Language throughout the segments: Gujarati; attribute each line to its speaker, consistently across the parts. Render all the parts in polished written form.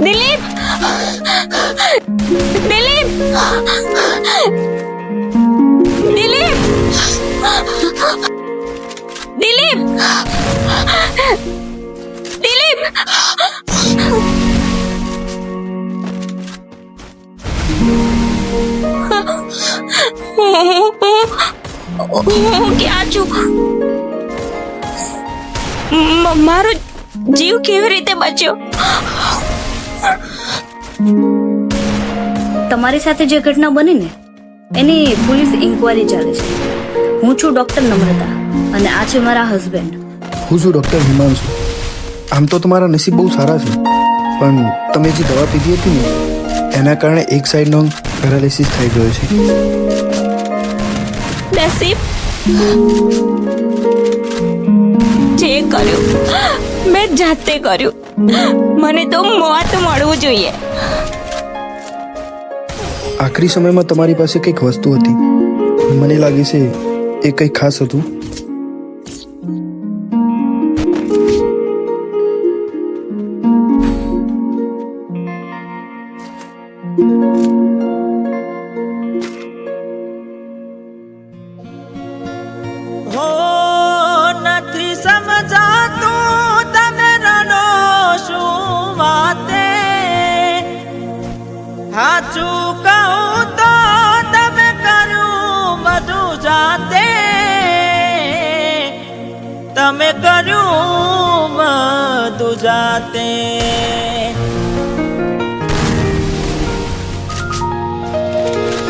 Speaker 1: દિલીપ, દિલીપ, દિલીપ, દિલીપ, દિલીપ. હું ક્યાં છું? મારો જીવ કેવી રીતે બચ્યો?
Speaker 2: તમારી સાથે જે ઘટના બની ને એની પોલીસ ઇન્કવાયરી ચાલે છે. હું છું ડોક્ટર નમ્રતા અને આ છે મારા હસબન્ડ.
Speaker 3: હું છું ડોક્ટર હિમાંશુ. આમ તો તમારા નસીબ બહુ સારા છે, પણ તમે જે દવા પીધી હતી ને એના કારણે એક સાઈડનો પેરાલિસિસ થઈ ગયો છે.
Speaker 1: નસીબ જે કર્યું મેં જાતે કર્યું. મને તો મોત મળવું જોઈએ.
Speaker 3: આખરી સમયમાં તમારી પાસે કંઈક વસ્તુ હતી, મને લાગે છે એ કંઈક ખાસ હતું.
Speaker 4: તમે કર્યું બધું જાતે.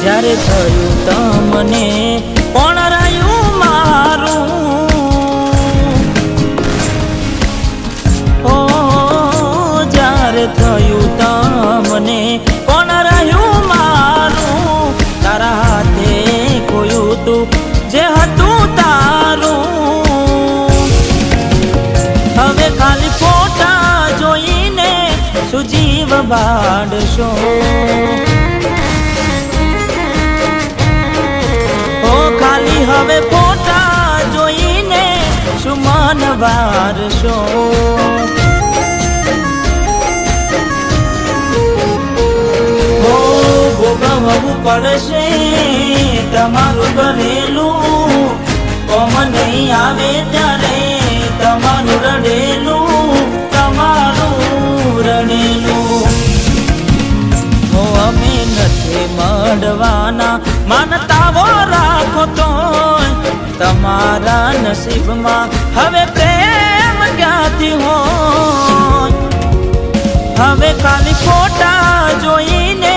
Speaker 4: જ્યારે થયું તમને કોણ રહ્યું મારું? ઓ જ્યારે થયું તમને કોણ રહ્યું મારું? તારા હાથે ખોયું તું જે હતું તારું. હવે ખાલી ફોટા જોઈને શું જીવ બાળશો? ઓ ખાલી હવે ફોટા જોઈને શું મન વારશો? ઓ ભોગવવું પડશે તમારું કરેલું. કોમ નહીં આવે ત્યારે તમારું રડેલું, તમારું રડેલું. હો અમે નથી મળવાના માનતાઓ રાખો તો તમારા નસીબમાં હવે પ્રેમ ક્યાંથી હોય? હવે ખાલી ફોટા જોઈને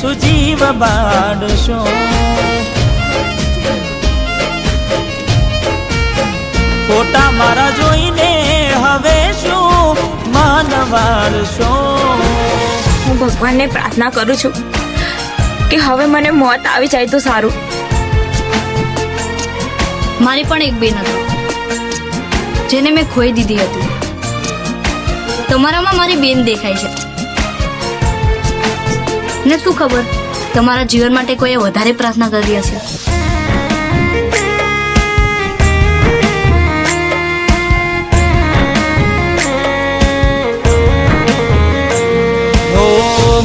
Speaker 4: શું જીવ બાળશો? ફોટા મારા જોઈને હવે શું માનવારશો?
Speaker 1: હું ભગવાનને પ્રાર્થના કરું છું કે હવે મને મોત આવી જાય તો સારું.
Speaker 2: મારી પણ એક બેન હતી જેને મેં ખોઈ દીધી હતી. તમારામાં મારી બેન દેખાય છે ને શું ખબર તમારા જીવન માટે કોઈએ વધારે પ્રાર્થના કરી હશે.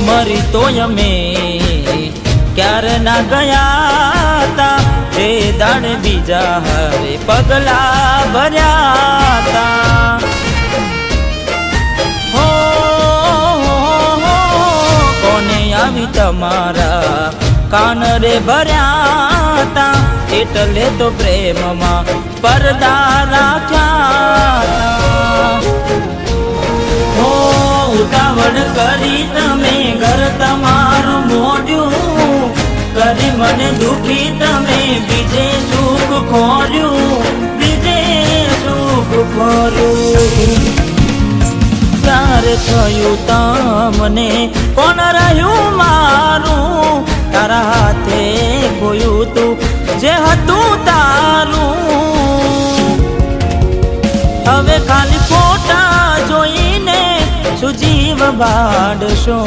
Speaker 4: મરી તો અમે ક્યારે ઘરના ગયા તા એ દાડ બીજા હવે પગલા ભર્યા તા હો કોને આવી તમારા કાન રે ભર્યા તા એટલે તો પ્રેમમાં પડદા રાખ્યા હો ઉતાવળ કરી તમે ઘર તમારું મોડ્યું કરી મને દુખી તમે બીજે સુખ ખોર્યું ત્યારે થયું તમને કોણ રહ્યું મારું તારા હાથે ખોયું તું જે હતું તારું હવે ખાલી ફોટા જોઈને શું જીવ બાળશો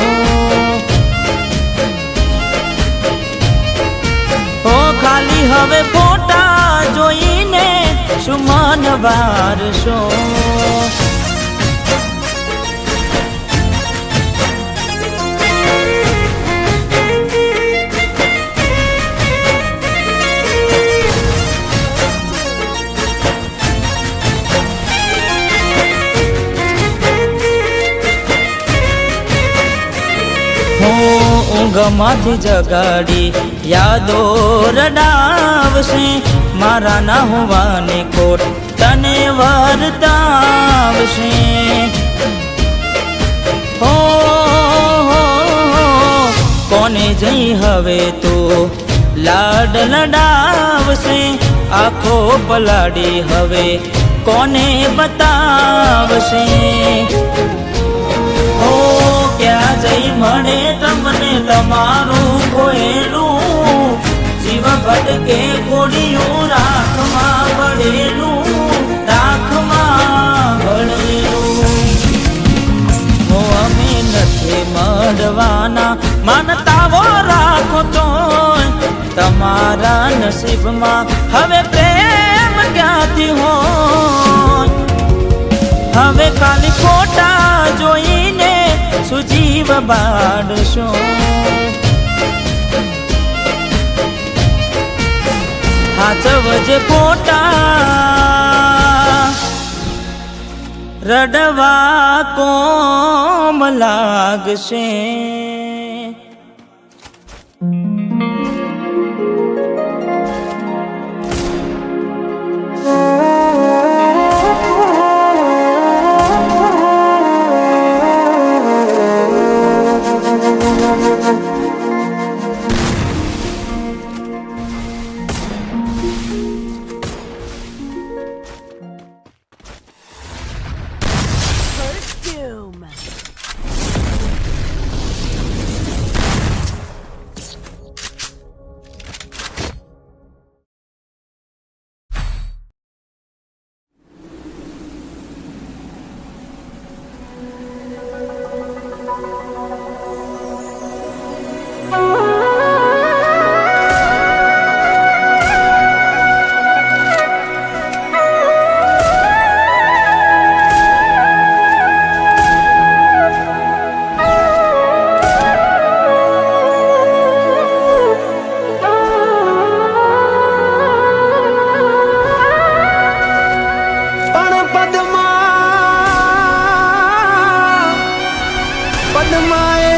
Speaker 4: ઓ ખાલી હવે ફોટા જોઈને શું મન વારશો ઊંઘમાંથી જગાડી યાદો રડાવશે મારા ના હોવાને ખોટ તને વર્તાવશે હો કોને જઈ હવે તો લાડ લડાવશે આંખો પલાડી હવે કોને બતાવશે હો ક્યાં જઈ મળે તમને તમારું ખોયેલું જીવ ભટકે ઘોડિયું રાખમાં ભળેલું હો અમે નથી મળવાના માનતાઓ રાખો તો તમારા નસીબમાં હવે પ્રેમ ક્યાંથી હોય હવે ખાલી ખોટા જોઈને શું જીવ બાળશો હાચવજે ખોટા રડવા કોમ લાગશે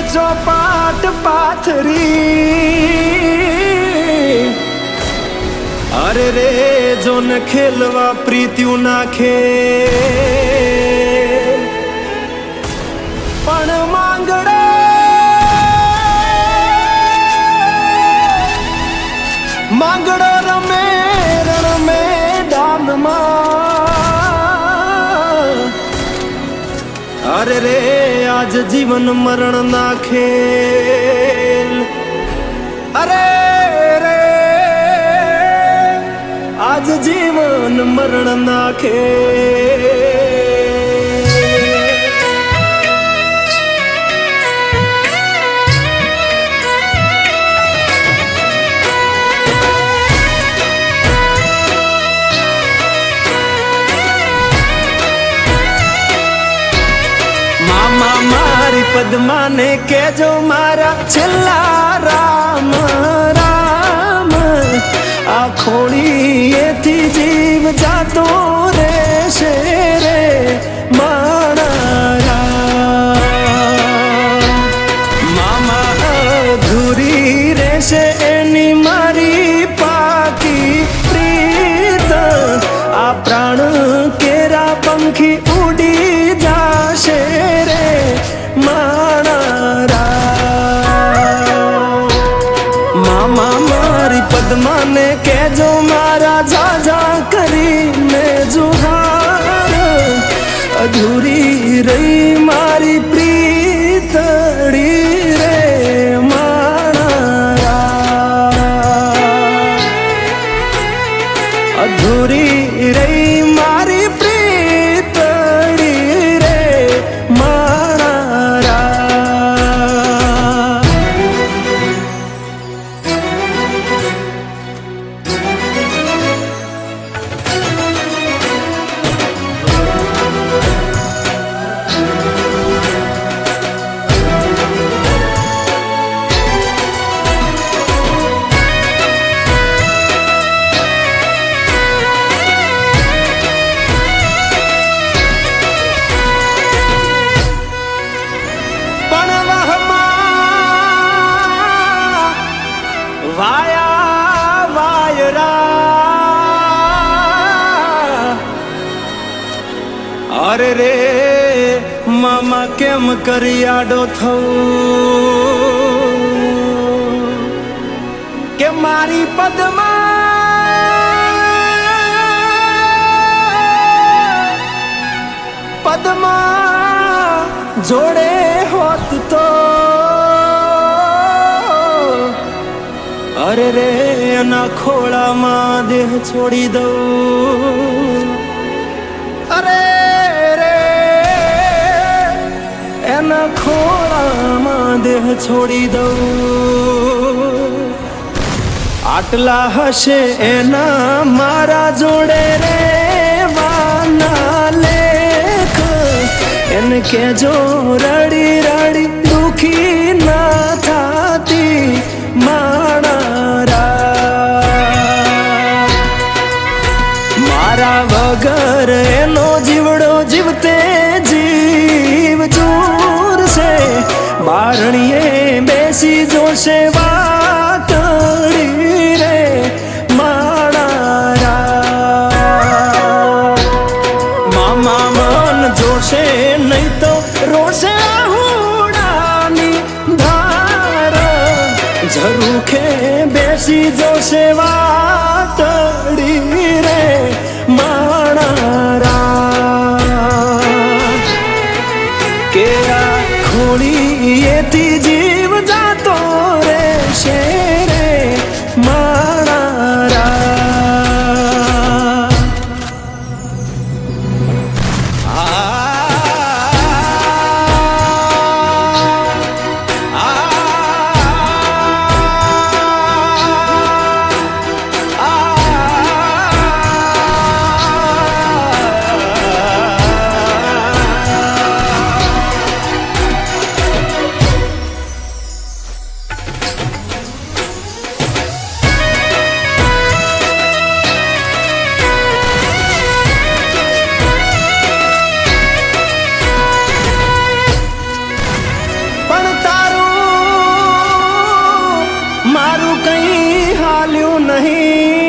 Speaker 5: ચોપાટ પાથરી અરે રે જોન ખેલવા પ્રીત્યું નાખે પણ માંગડો રમે રણ મેદાનમાં અરે રે આજ જીવન મરણ નાખે અરે રે આજ જીવન મરણ નાખે મારી પદ્માને કેજો મારા છેલ્લા રામ રામ આ ખોળીએથી જીવ જાતો રહેશે રે મારા મામા અધૂરી રહેશે એની મારી પાકી પ્રીત આ પ્રાણ કેરા પંખી ઉડી જાશે રે મારા મામા મારી પદ્માને કેજો મારા જાજા કરીને જુહાર અધૂરી રહી મારી પ્રીતડી રે મારા અધૂરી રહી મારી પ્રીતડી રે મારા વાયા વાયરા અરે રે મામા કેમ કરી આડો થવું કે મારી પદ્મા જોડે હોત તો અરે રે એના ખોળામાં દેહ છોડી દઉં અરે રે એના ખોળામાં દેહ છોડી દઉં આટલા હશે એના મારા જોડે રે વાના લેખ એને કેજો રડી રડી દુખી ના થાતી મારા વગર એનો જીવડો જીવતે જીવ ચૂરશે બારણીએ બેસી જોશે વાતડી રે મારા મામા મન જોશે નહીં તો રોશે હુડાની ધાર ઝરૂખે બેસી જોશે વાતડી રે મારા કે આ ખોળીએથી જીવ જાતો રહેશે રે મારા મારું કઈ હાલ્યું નહીં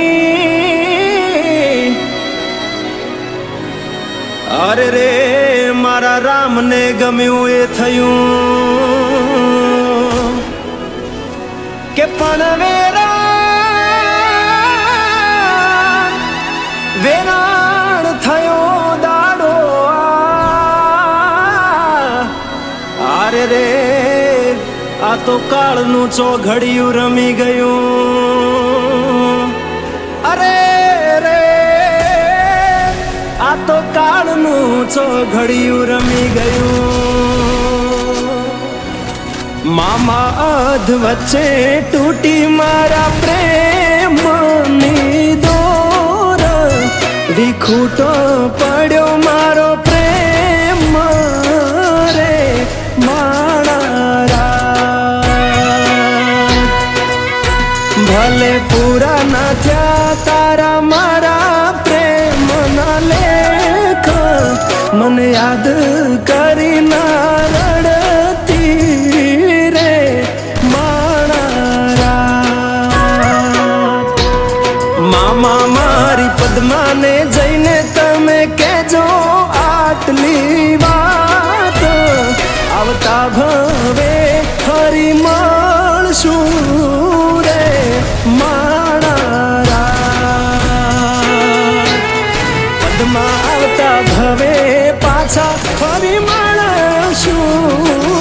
Speaker 5: અરે રે મારા રામને ગમ્યું એ થયું કે પણ વેરાણ થયો દાડો અરે રે આ તો કાળનું ચોઘડિયું રમી ગયું અરે રે આ તો કાળનું ચોઘડિયું રમી ગયું મામા અધ વચ્ચે તૂટી મારા પ્રેમની દોર વિખૂટો પડ્યો મારો પ્રેમ રે મારા ભલે પૂરા ના થયા તારા મારા પ્રેમના લેખ મને યાદ કરી ના રડતી રે મારા મામા મારી પદ્માને જઈને તમે કહેજો આટલી વાત આવતા ભવે ફરી મળશું રે માણા પદ્મા આવતા ભવે પાછા ફરી મળશું